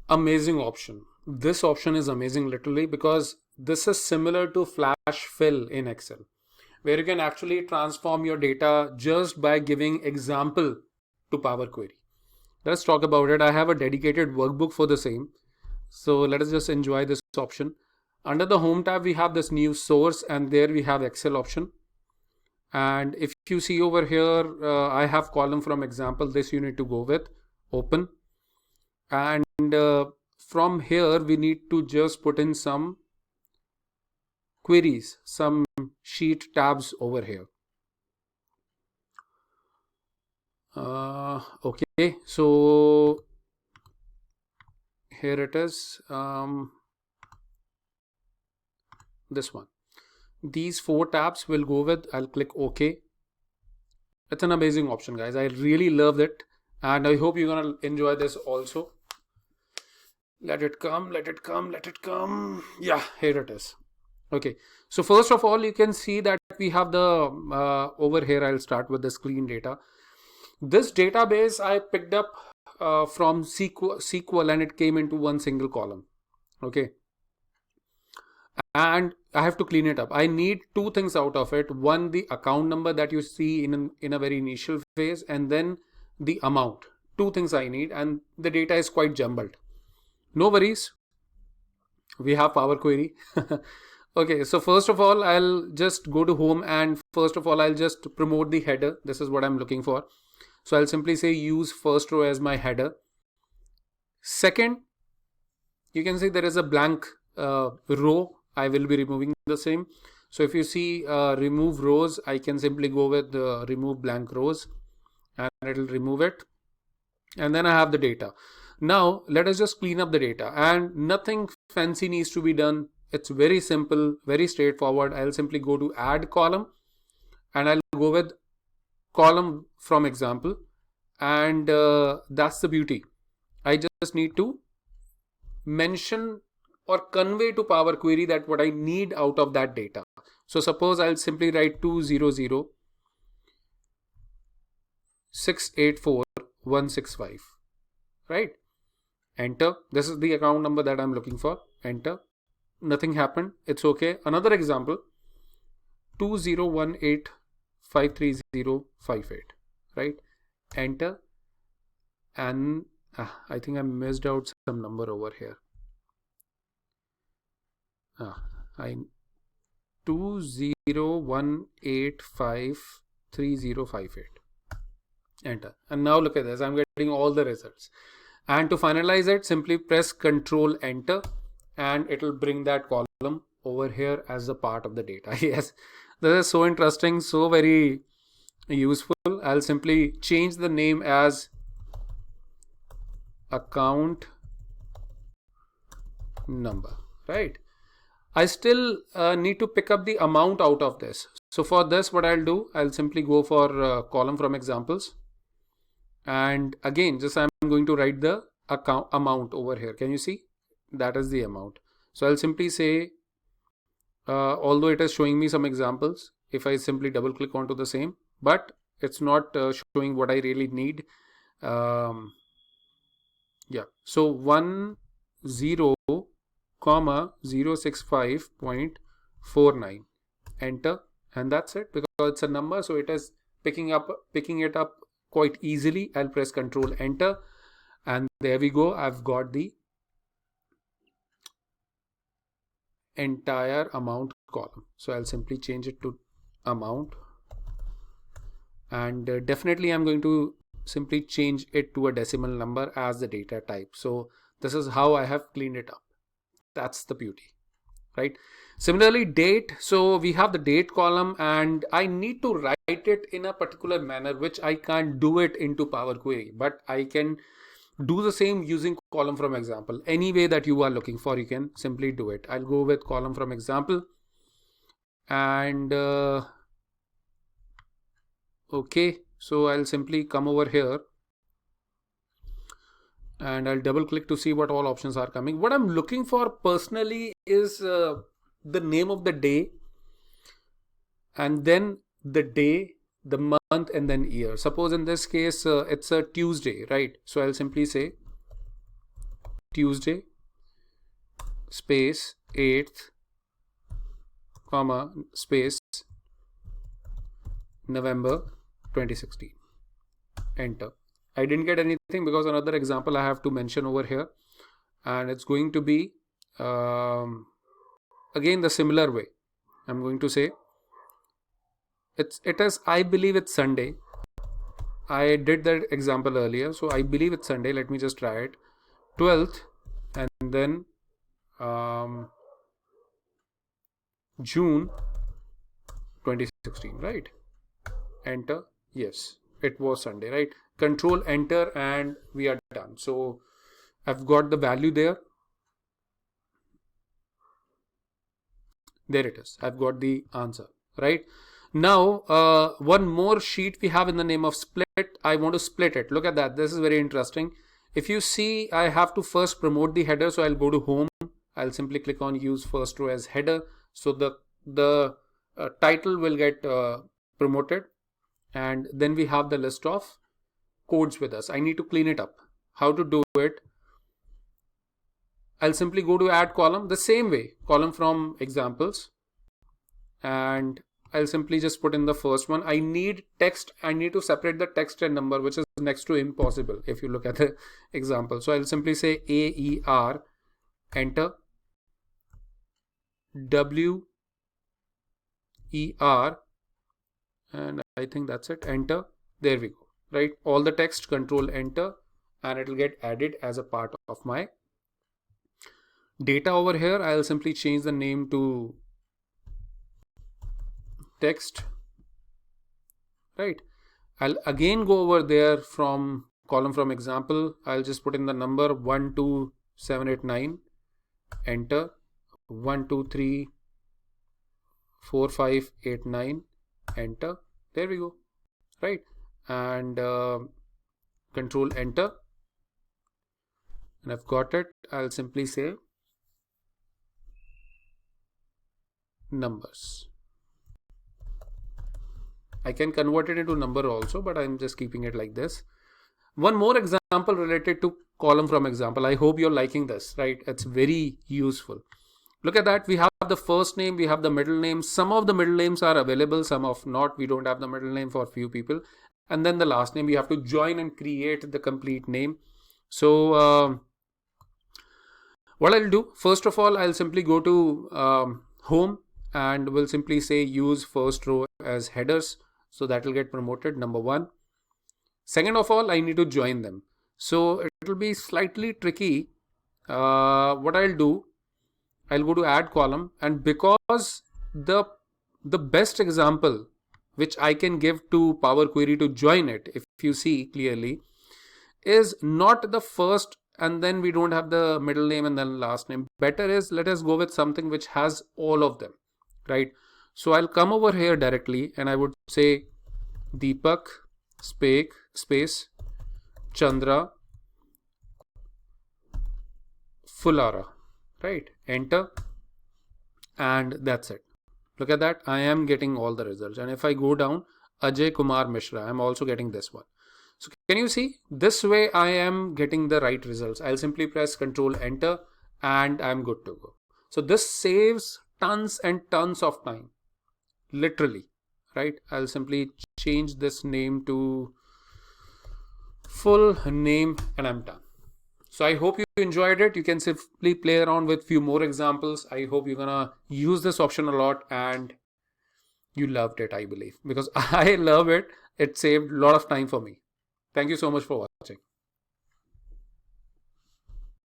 Amazing option. This option is amazing literally because this is similar to Flashfill in Excel, where you can actually transform your data just by giving example to Power Query. Let's talk about it. I have a dedicated workbook for the same. So let us just enjoy this option. Under the home tab, we have this new source, and there we have Excel option. And if you see over here, I have column from example. This you need to go with open. And from here, we need to just put in some queries, some sheet tabs over here. Okay, so here it is. This one. These 4 tabs will go with. I'll click OK. It's an amazing option, guys. I really loved it, and I hope you're gonna enjoy this also. Let it come, let it come, let it come. Yeah, here it is. Okay, so first of all, you can see that we have the over here. I'll start with this clean data. This database I picked up from SQL, and it came into one single column. Okay, and I have to clean it up. I need 2 things out of it. One, the account number that you see in a very initial phase, and then the amount. 2 things I need, and the data is quite jumbled. No worries. We have Power Query. Okay, so first of all, I'll just go to home, and first of all, I'll just promote the header. This is what I'm looking for. So I'll simply say use first row as my header. Second, you can see there is a blank row. I will be removing the same. So if you see remove rows, I can simply go with remove blank rows, and it will remove it. And then I have the data. Now let us just clean up the data, and nothing fancy needs to be done. It's very simple, very straightforward. I'll simply go to add column, and I'll go with column from example, and that's the beauty. I just need to mention or convey to Power Query that what I need out of that data. So suppose I'll simply write 200,684,165, right? Enter. This is the account number that I'm looking for. Enter. Nothing happened. It's okay. Another example, 2018,530,58, right? Enter. And I think I missed out some number over here. 2018,530,58. Enter. And now look at this. I'm getting all the results. And to finalize it, simply press Control Enter, and it will bring that column over here as a part of the data. Yes, this is so interesting, so very useful. I'll simply change the name as account number, right? I still need to pick up the amount out of this. So for this, what I'll do, I'll simply go for column from examples. And again, just I'm going to write the account amount over here. Can you see? That is the amount. So I'll simply say, although it is showing me some examples, if I simply double click onto the same, but it's not showing what I really need. Yeah. So 10,065.49. Enter, and that's it, because it's a number, so it is picking it up quite easily. I'll press Control Enter, and there we go. I've got the entire amount column. So I'll simply change it to amount, and definitely I'm going to simply change it to a decimal number as the data type. So this is how I have cleaned it up. That's the beauty, right? Similarly, date. So we have the date column, and I need to write it in a particular manner, which I can't do it into Power Query, but I can do the same using column from example. Any way that you are looking for, you can simply do it. I'll go with column from example, and okay, so I'll simply come over here, and I'll double click to see what all options are coming. What I'm looking for personally is the name of the day, and then the day, the month, and then year. Suppose in this case it's a Tuesday, right? So I'll simply say Tuesday space 8th comma space November 2016. Enter. I didn't get anything because another example I have to mention over here, and it's going to be again the similar way. I'm going to say it is, I believe it's Sunday. I did that example earlier, so I believe it's Sunday. Let me just try it. 12th and then June 2016, right? Enter. Yes, it was Sunday, right? Control enter and we are done. So I've got the value there. There it is. I've got the answer, right? Now, one more sheet we have in the name of split. I want to split it. Look at that. This is very interesting. If you see, I have to first promote the header. So I'll go to home. I'll simply click on use first row as header. So the title will get promoted. And then we have the list of codes with us. I need to clean it up. How to do it? I'll simply go to add column the same way, column from examples, and I'll simply just put in the first one. I need text. I need to separate the text and number, which is next to impossible if you look at the example. So I'll simply say AER, enter, WER, and I think that's it, enter. There we go, right? All the text, control enter, and it will get added as a part of my data over here. I'll simply change the name to text, right? I'll again go over there from column from example. I'll just put in the number 12789, enter, 1234589, enter. There we go, right? And control enter, and I've got it. I'll simply say numbers. I can convert it into number also, but I'm just keeping it like this. One more example related to column from example. I hope you're liking this, right? It's very useful. Look at that. We have the first name, we have the middle name. Some of the middle names are available, some of not. We don't have the middle name for few people. And then the last name, we have to join and create the complete name. So what I'll do, first of all, I'll simply go to home, and we'll simply say use first row as headers. So that will get promoted, number one. Second of all, I need to join them. So it will be slightly tricky. What I'll do, I'll go to add column, and because the best example which I can give to Power Query to join it, if you see clearly, is not the first and then we don't have the middle name and then last name. Better is, let us go with something which has all of them, right? So I'll come over here directly and I would say Deepak space Chandra Fulara, right? Enter, and that's it. Look at that. I am getting all the results. And if I go down, Ajay Kumar Mishra, I'm also getting this one. So can you see? This way I am getting the right results. I'll simply press Control Enter and I'm good to go. So this saves tons and tons of time, literally, right? I'll simply change this name to full name and I'm done. So I hope you enjoyed it. You can simply play around with few more examples. I hope you're gonna use this option a lot and you loved it, I believe, because I love it. It saved a lot of time for me. Thank you so much for watching.